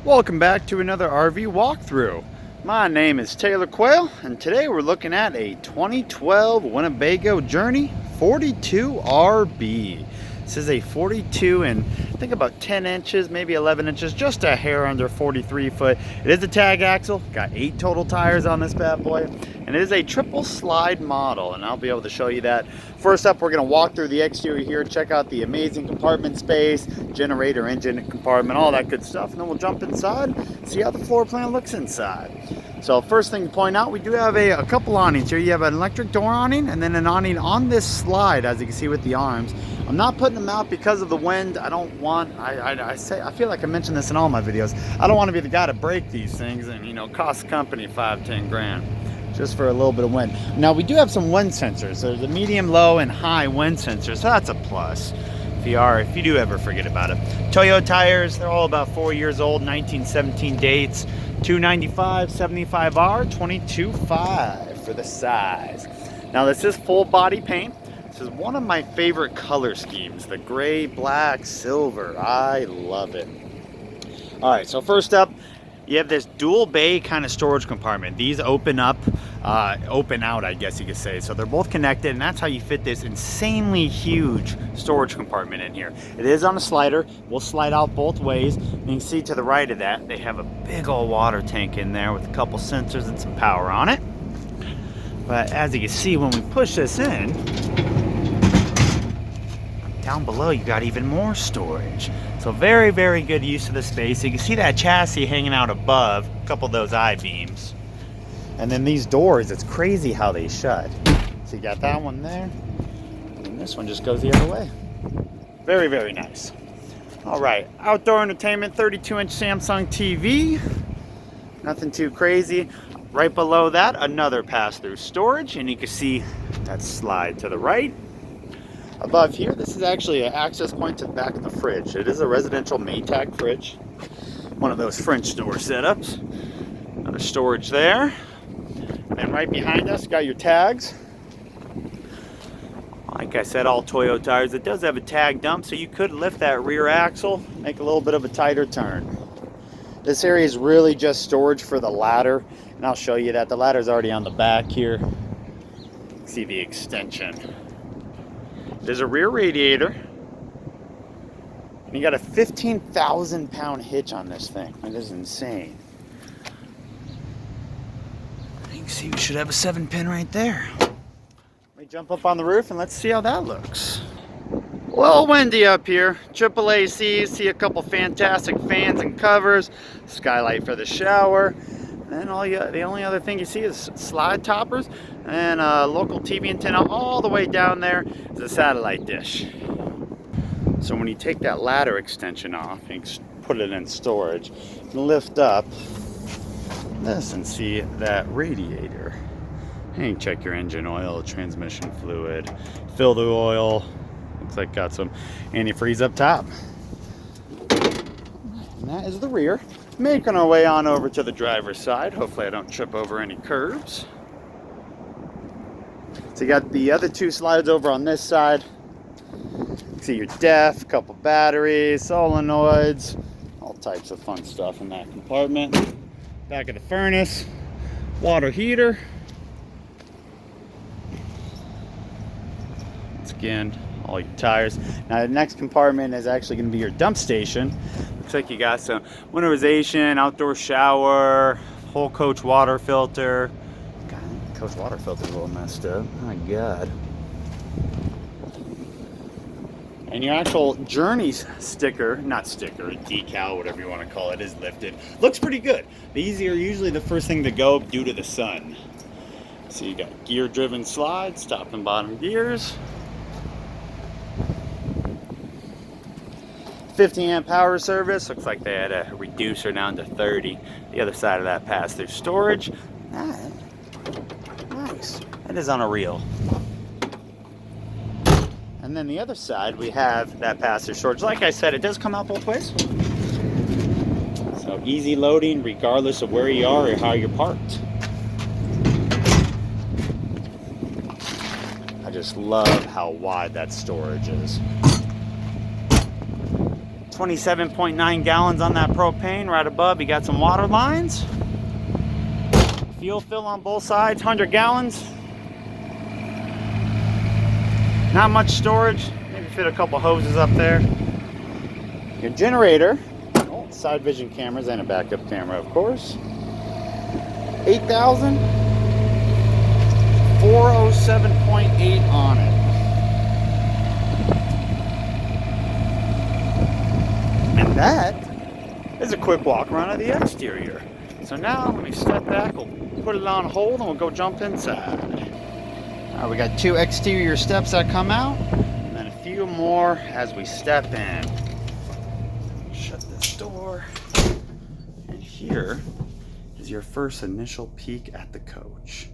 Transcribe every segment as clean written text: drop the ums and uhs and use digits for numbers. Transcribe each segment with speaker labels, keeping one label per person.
Speaker 1: Welcome back to another RV walkthrough. My name is Taylor Quayle, and today we're looking at a 2012 Winnebago Journey 42 RB. This is a 42 and I think about 10 inches, maybe 11 inches, just a hair under 43 foot. It is a tag axle, got 8 total tires on this bad boy, and it is a triple slide model, and I'll be able to show you that. First up, we're going to walk through the exterior here, check out the amazing compartment space, generator, engine compartment, all that good stuff, and then we'll jump inside, see how the floor plan looks inside. So first thing to point out, we do have a couple awnings here. You have an electric door awning and then an awning on this slide, as you can see with the arms. I'm not putting them out because of the wind. I don't want, I feel like I mentioned this in all my videos. I don't want to be the guy to break these things and, you know, cost the company 5-10 grand just for a little bit of wind. Now we do have some wind sensors. There's a medium, low, and high wind sensor, so that's a plus. If you do ever forget about it. Toyo tires, they're all about 4 years old, 1917 dates, 295 75R, 22.5 for the size. Now this is full body paint. This is one of my favorite color schemes, the gray, black, silver. I love it. All right, so first up, you have this dual bay kind of storage compartment. These open up, open out, I guess you could say. So they're both connected, and that's how you fit this insanely huge storage compartment in here. It is on a slider. We'll slide out both ways. And you can see to the right of that, they have a big old water tank in there with a couple sensors and some power on it. But as you can see, when we push this in, down below you got even more storage. So very, very good use of the space. You can see that chassis hanging out above, a couple of those I-beams. And then these doors, it's crazy how they shut. So you got that one there, and this one just goes the other way. Very, very nice. All right, outdoor entertainment, 32-inch Samsung TV. Nothing too crazy. Right below that, another pass-through storage, and you can see that slide to the right. Above here, this is actually an access point to the back of the fridge. It is a residential Maytag fridge. One of those French door setups. Another storage there. And right behind us, got your tags. Like I said, all Toyo tires. It does have a tag dump, so you could lift that rear axle, make a little bit of a tighter turn. This area is really just storage for the ladder, and I'll show you that. The ladder is already on the back here. See the extension. There's a rear radiator, and you got a 15,000 pound hitch on this thing. That is insane. You can see we should have a 7-pin right there. Let me jump up on the roof and let's see how that looks. A little windy up here. Triple AC, see a couple fantastic fans and covers, skylight for the shower. And then the only other thing you see is slide toppers and a local TV antenna all the way down there is a satellite dish. So when you take that ladder extension off and put it in storage, you can lift up this and see that radiator. And you can check your engine oil, transmission fluid, fill the oil. Looks like got some antifreeze up top. And that is the rear. Making our way on over to the driver's side. Hopefully I don't trip over any curbs. So you got the other two slides over on this side. You see your DEF, couple batteries, solenoids, all types of fun stuff in that compartment. Back of the furnace, water heater. Once again, all your tires. Now the next compartment is actually going to be your dump station. Looks like you got some winterization, outdoor shower, whole coach water filter. God, coach water filter's a little messed up. My God. And your actual Journey sticker, not sticker, decal, whatever you want to call it, is lifted. Looks pretty good. These are usually the first thing to go due to the sun. So you got gear-driven slides, top and bottom gears. 50 amp power service. Looks like they had a reducer down to 30. The other side of that pass-through storage. Nice. That is on a reel. And then the other side, we have that pass-through storage. Like I said, it does come out both ways. So easy loading regardless of where you are or how you're parked. I just love how wide that storage is. 27.9 gallons on that propane. Right above, you got some water lines. Fuel fill on both sides, 100 gallons. Not much storage. Maybe fit a couple hoses up there. Your generator. Oh, side vision cameras and a backup camera, of course. 8,000. 407.8 on it. And that is a quick walk around of the exterior. So now let me step back, we'll put it on hold and we'll go jump inside. All right, we got 2 exterior steps that come out and then a few more as we step in. Shut this door. And here is your first initial peek at the coach.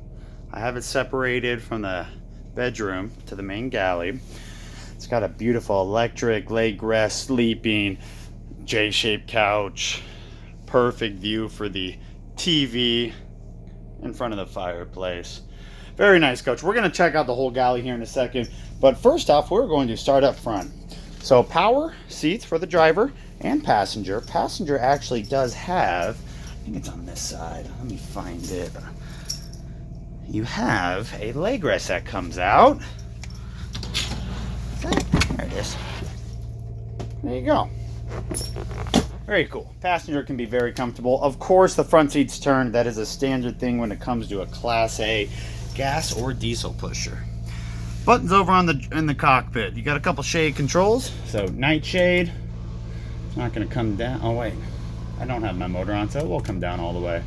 Speaker 1: I have it separated from the bedroom to the main galley. It's got a beautiful electric leg rest sleeping J-shaped couch. Perfect view for the TV in front of the fireplace. Very nice coach. We're going to check out the whole galley here in a second. But first off, we're going to start up front. So power seats for the driver and passenger. Passenger actually does have, I think it's on this side. Let me find it. You have a leg rest that comes out. There it is. There you go. Very cool. Passenger can be very comfortable. Of course, the front seats turn. That is a standard thing when it comes to a Class A gas or diesel pusher. Buttons over on in the cockpit. You got a couple shade controls. So night shade. It's not going to come down. Oh wait, I don't have my motor on, so it will come down all the way.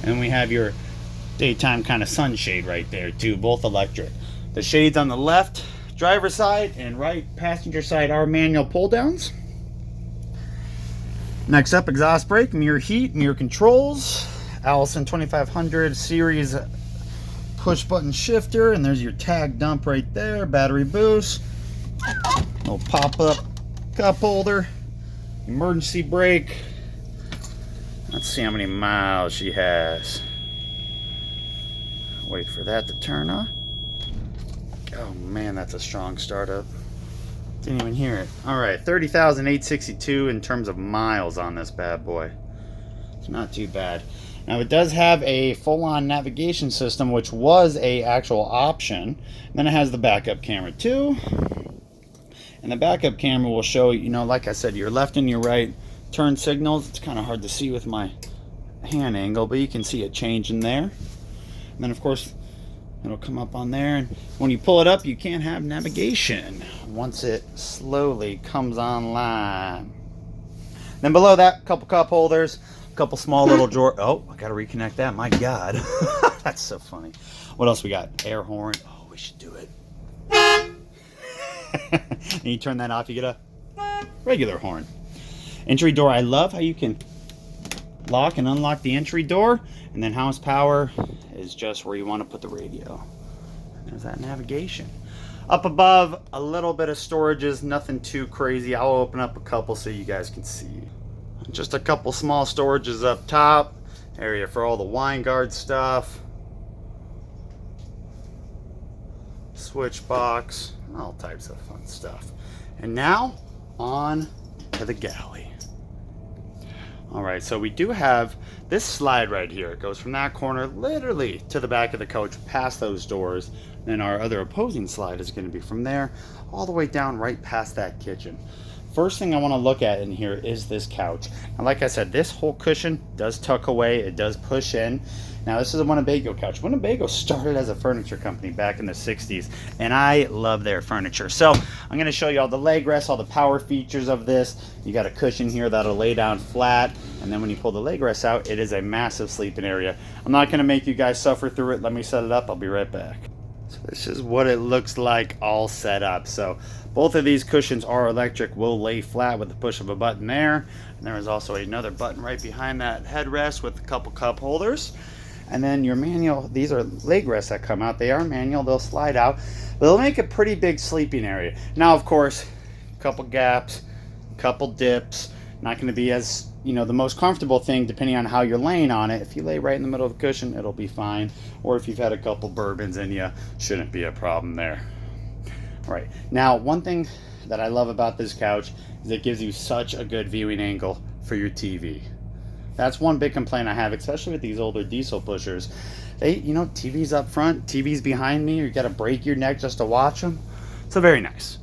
Speaker 1: And we have your daytime kind of sunshade right there too, both electric. The shades on the left driver's side and right passenger side are manual pull downs. Next up, exhaust brake, mirror heat, mirror controls, Allison 2500 series push button shifter, and there's your tag dump right there, battery boost, little pop-up cup holder, emergency brake. Let's see how many miles she has. Wait for that to turn on. Oh man, that's a strong startup. Didn't even hear it. All right, 30,862 in terms of miles on this bad boy. It's not too bad. Now it does have a full-on navigation system, which was a actual option. And then it has the backup camera too. And the backup camera will show, you know, like I said, your left and your right turn signals. It's kind of hard to see with my hand angle, but you can see it changing there. And then of course, it'll come up on there, and when you pull it up, you can't have navigation once it slowly comes online. Then below that, a couple cup holders, a couple small little drawer. Oh, I gotta reconnect that. My God, that's so funny. What else we got? Air horn. Oh, we should do it. And you turn that off, you get a regular horn. Entry door. I love how you can lock and unlock the entry door, and then house power is just where you want to put the radio. There's that navigation. Up above, a little bit of storages, nothing too crazy. I'll open up a couple so you guys can see. Just a couple small storages up top. Area for all the wine guard stuff. Switch box, all types of fun stuff. And now, on to the galley. Alright, so we do have this slide right here. It goes from that corner literally to the back of the coach, past those doors. Then our other opposing slide is going to be from there all the way down right past that kitchen. First thing I want to look at in here is this couch. And like I said, this whole cushion does tuck away. It does push in. Now this is a Winnebago couch. Winnebago started as a furniture company back in the 60s, and I love their furniture. So I'm going to show you all the leg rests, all the power features of this. You got a cushion here that'll lay down flat, and then when you pull the leg rests out, it is a massive sleeping area. I'm not going to make you guys suffer through it. Let me set it up. I'll be right back. So this is what it looks like all set up. So both of these cushions are electric, will lay flat with the push of a button there. And there is also another button right behind that headrest with a couple cup holders. And then your manual, these are leg rests that come out. They are manual, they'll slide out. They'll make a pretty big sleeping area. Now, of course, a couple gaps, a couple dips. Not going to be as, you know, the most comfortable thing depending on how you're laying on it. If you lay right in the middle of the cushion, it'll be fine. Or if you've had a couple bourbons in you, shouldn't be a problem there. All right. Now, one thing that I love about this couch is it gives you such a good viewing angle for your TV. That's one big complaint I have, especially with these older diesel pushers. TV's up front, TV's behind me, you gotta break your neck just to watch them. So very nice.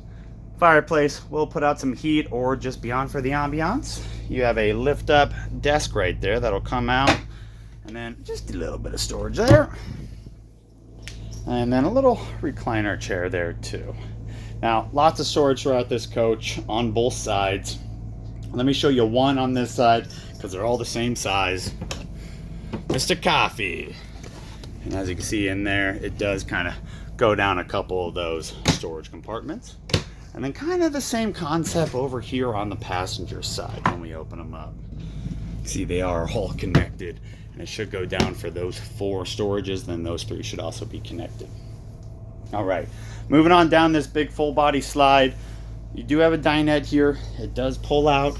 Speaker 1: Fireplace will put out some heat or just beyond for the ambiance. You have a lift up desk right there that'll come out, and then just a little bit of storage there. And then a little recliner chair there too. Now, lots of storage throughout this coach on both sides. Let me show you one on this side because they're all the same size. Mr. Coffee. And as you can see in there, it does kind of go down a couple of those storage compartments. And then kind of the same concept over here on the passenger side when we open them up. See, they are all connected, and it should go down for those 4 storages, then those 3 should also be connected. All right, moving on down this big full body slide. You do have a dinette here. It does pull out,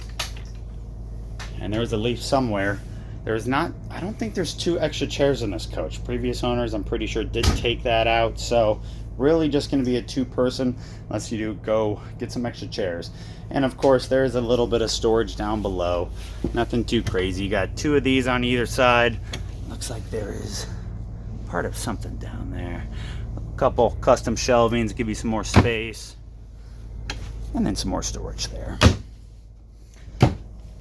Speaker 1: and there's a leaf somewhere. There's not, I don't think there's 2 extra chairs in this coach. Previous owners, I'm pretty sure, did take that out, so really just going to be a 2-person unless you do go get some extra chairs. And of course there's a little bit of storage down below, nothing too crazy. You got 2 of these on either side. Looks like there is part of something down there. A couple custom shelvings give you some more space, and then some more storage there.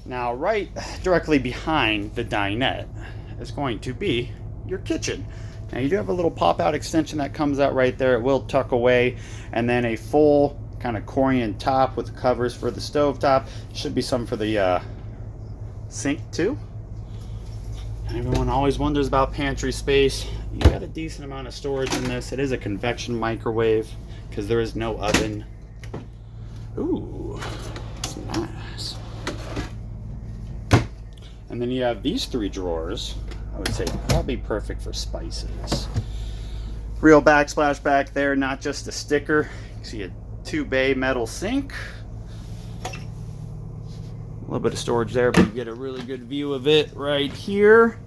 Speaker 1: Now right directly behind the dinette is going to be your kitchen. Now you do have a little pop-out extension that comes out right there. It will tuck away, and then a full kind of Corian top with covers for the stove top. Should be some for the sink too. Everyone always wonders about pantry space. You got a decent amount of storage in this. It is a convection microwave because there is no oven. Ooh, that's nice. And then you have these 3 drawers. I would say probably perfect for spices. Real backsplash back there, not just a sticker. You see a 2-bay metal sink. A little bit of storage there, but you get a really good view of it right here.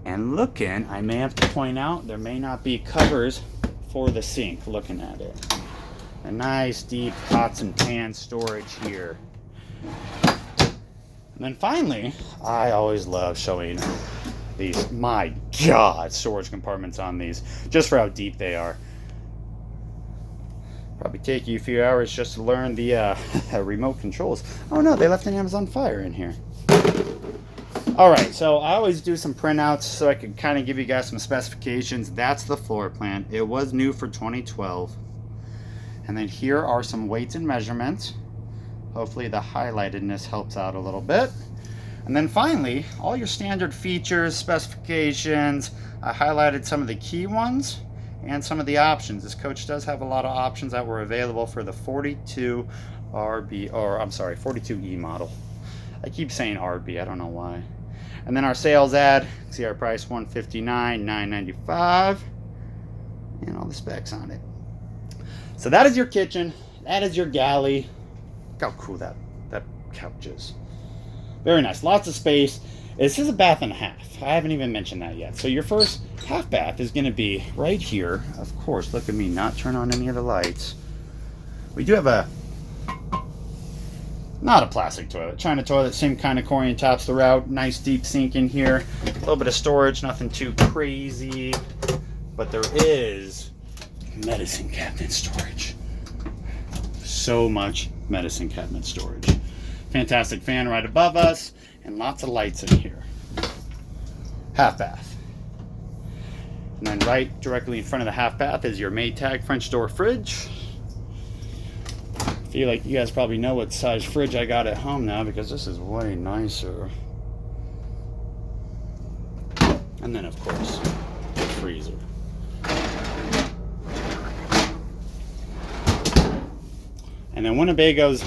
Speaker 1: And looking, I may have to point out, there may not be covers for the sink looking at it. A nice deep pots and pans storage here. And then finally, I always love showing these, my God, storage compartments on these, just for how deep they are. Probably take you a few hours just to learn the remote controls. Oh no, they left an Amazon Fire in here. All right, so I always do some printouts so I can kind of give you guys some specifications. That's the floor plan. It was new for 2012. And then here are some weights and measurements. Hopefully the highlightedness helps out a little bit. And then finally, all your standard features, specifications. I highlighted some of the key ones and some of the options. This coach does have a lot of options that were available for the 42 RB, or I'm sorry, 42E model. I keep saying RB, I don't know why. And then our sales ad, see our price, $159,995, and all the specs on it. So that is your kitchen. That is your galley. Look how cool that couch is. Very nice, lots of space. This is a bath and a half. I haven't even mentioned that yet. So your first half bath is gonna be right here. Of course, look at me not turn on any of the lights. We do have not a plastic toilet, China toilet, same kind of Corian tops throughout. Nice deep sink in here. A little bit of storage, nothing too crazy. But there is medicine cabinet storage. So much medicine cabinet storage. Fantastic fan right above us, and lots of lights in here. Half bath. And then right directly in front of the half bath is your Maytag French door fridge. I feel like you guys probably know what size fridge I got at home now because this is way nicer. And then of course, the freezer. And then Winnebago's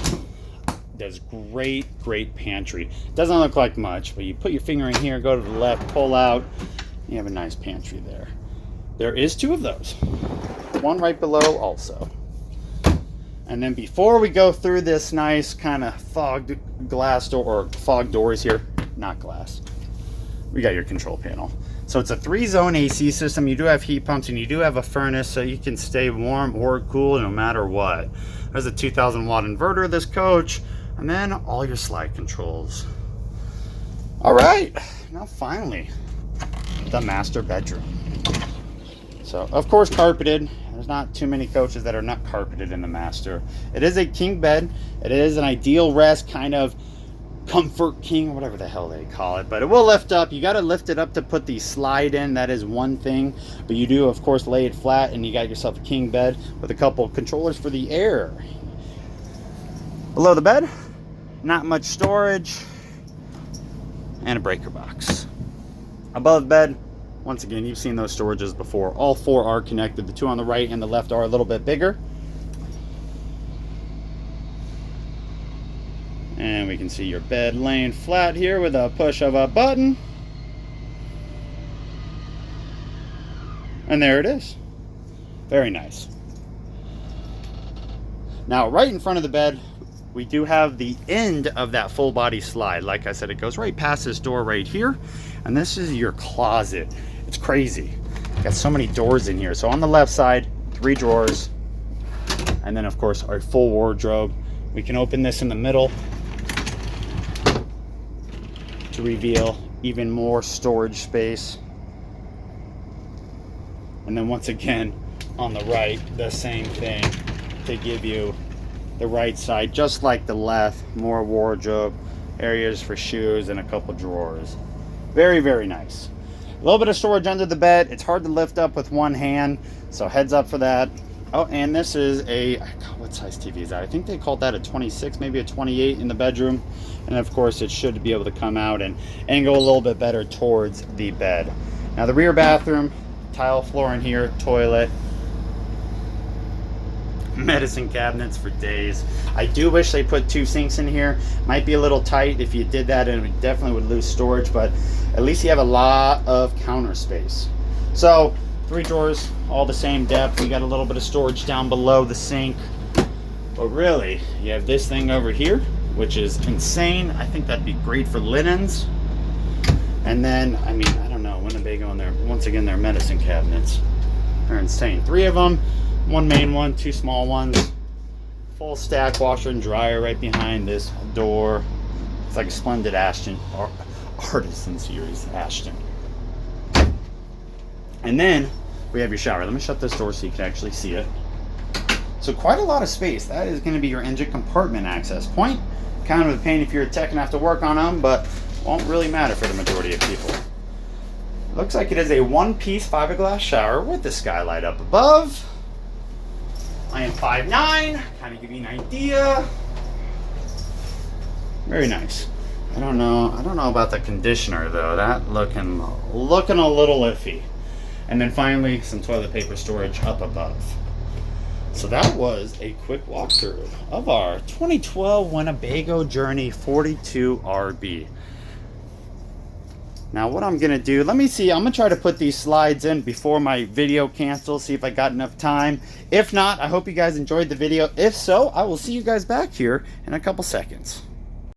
Speaker 1: does great pantry. Doesn't look like much, but you put your finger in here, go to the left, pull out, you have a nice pantry there. There is 2 of those. One right below also. And then before we go through this nice kind of fogged glass door, or fog doors here, not glass, we got your control panel. So it's a 3-zone AC system. You do have heat pumps and you do have a furnace, so you can stay warm or cool no matter what. There's a 2,000 watt inverter of this coach. And then all your slide controls. All right, now finally, the master bedroom. So, of course, carpeted. There's not too many coaches that are not carpeted in the master. It is a king bed. It is an ideal rest kind of comfort king, or whatever the hell they call it, but it will lift up. You got to lift it up to put the slide in. That is one thing, but you do of course lay it flat, and you got yourself a king bed with a couple controllers for the air. Below the bed, not much storage, and a breaker box. Above the bed, once again, you've seen those storages before. All four are connected. The two on the right and the left are a little bit bigger. And we can see your bed laying flat here with a push of a button. And there it is. Very nice. Now, right in front of the bed, we do have the end of that full body slide. Like I said, it goes right past this door right here. And this is your closet. It's crazy. Got so many doors in here. So on the left side, 3 drawers. And then of course our full wardrobe. We can open this in the middle to reveal even more storage space. And then once again, on the right, the same thing to give you the right side, just like the left, more wardrobe, areas for shoes, and a couple drawers. Very, very nice. A little bit of storage under the bed. It's hard to lift up with one hand, so heads up for that. Oh, and this is a, what size TV is that? I think they called that a 26, maybe a 28 in the bedroom. And of course, it should be able to come out and angle a little bit better towards the bed. Now the rear bathroom, tile floor in here, toilet, medicine cabinets for days. I do wish they put 2 sinks in here. Might be a little tight if you did that, and it definitely would lose storage, but at least you have a lot of counter space. So 3 drawers, all the same depth. You got a little bit of storage down below the sink, but really you have this thing over here, which is insane. I think that'd be great for linens. And then, I mean, I don't know, Winnebago on there, once again, their medicine cabinets are insane. 3 of them, 1 main one, 2 small ones, full stack washer and dryer right behind this door. It's like a splendid Ashton, or Artisan Series Ashton. And then we have your shower. Let me shut this door so you can actually see it. So quite a lot of space. That is going to be your engine compartment access point. Kind of a pain if you're a tech and have to work on them, but won't really matter for the majority of people. Looks like it is a 1-piece fiberglass shower with the skylight up above. I am 5'9", kind of give you an idea. Very nice. I don't know about the conditioner though. That looking a little iffy. And then finally, some toilet paper storage up above. So that was a quick walkthrough of our 2012 Winnebago Journey 42RB. Now what I'm gonna do, let me see, I'm gonna try to put these slides in before my video cancels, see if I got enough time. If not, I hope you guys enjoyed the video. If so, I will see you guys back here in a couple seconds.